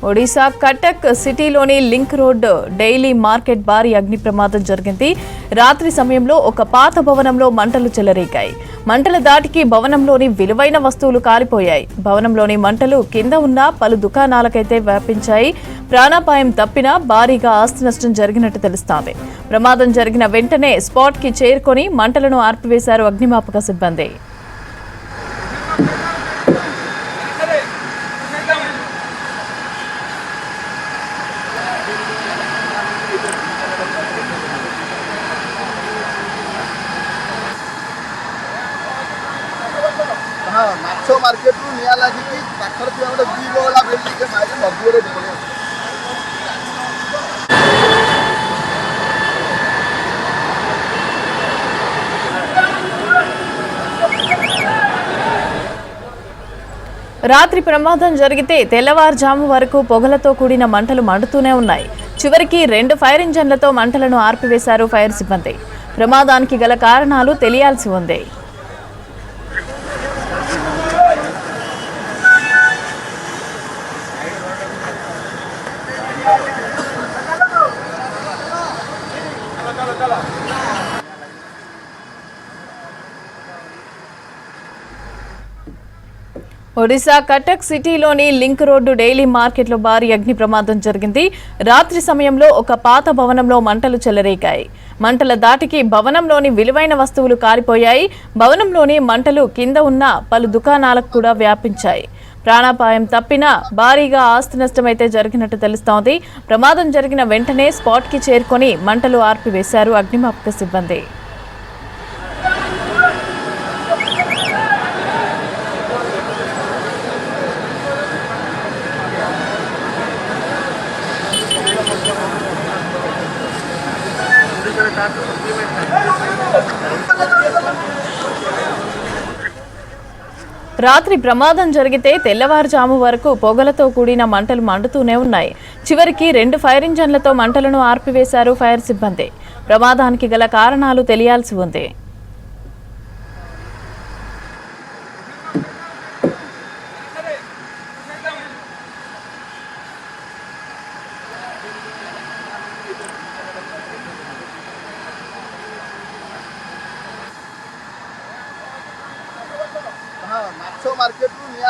ఒడిశా కటక్ సిటీలోని link road daily market భారీ అగ్ని ప్రమాదం జరిగింది. రాత్రి సమయంలో ఒక పాత భవనంలో మంటలు చెలరేగాయి. మంటల దాటికి భవనంలోని విలువైన వస్తువులు కాలిపోయాయి. భవనంలోని మంటలు కింద ఉన్న పలు దుకాణాలకైతే వ్యాపించాయి. ప్రాణాపాయం తప్పినా భారీగా ఆస్తి నష్టం జరిగినట్టు తెలుస్తోంది. ప్రమాదం జరిగిన వెంటనే స్పాట్ కి చేరుకొని మంటలను ఆర్పివేశారు అగ్నిమాపక సిబ్బంది. ମାଛ ମାର୍କେଟରୁ ନିଆଁ ଲାଗିକି ପାଖରେ ଥିବା ଗୋଟେ 2 ବହଲା ବିଲ୍ଡିଂରେ ମାରି ମଜବୁରରେ ପଡ଼ିବ। రాత్రి ప్రమాదం జరిగితే తెల్లవారుజాము వరకు పొగలతో కూడిన మంటలు మండుతూనే ఉన్నాయి. చివరికి 2 ఫైర్ ఇంజన్లతో మంటలను ఆర్పివేశారు ఫైర్ సిబ్బంది. ప్రమాదానికి గల కారణాలు తెలియాల్సి ఉంది. ఒడిశా కటక్ సిటీలోని లింక్ రోడ్డు డైలీ మార్కెట్లో భారీ అగ్ని ప్రమాదం జరిగింది. రాత్రి సమయంలో ఒక పాత భవనంలో మంటలు చెలరేగాయి. మంటల దాటికి భవనంలోని విలువైన వస్తువులు కాలిపోయాయి. భవనంలోని మంటలు కింద ఉన్న పలు దుకాణాలకు కూడా వ్యాపించాయి. ప్రాణాపాయం తప్పినా భారీగా ఆస్తి నష్టమైతే జరిగినట్టు తెలుస్తోంది. ప్రమాదం జరిగిన వెంటనే స్పాట్ కి చేరుకొని మంటలు ఆర్పివేశారు అగ్నిమాపక సిబ్బంది. రాత్రి ప్రమాదం జరిగితే తెల్లవారుజాము వరకు పొగలతో కూడిన మంటలు మండుతూనే ఉన్నాయి. చివరికి 2 ఫైర్ ఇంజన్లతో మంటలను ఆర్పివేశారు ఫైర్ సిబ్బంది. ప్రమాదానికి గల కారణాలు తెలియాల్సి ఉంది. ମାଛ ମାର୍କେଟରୁ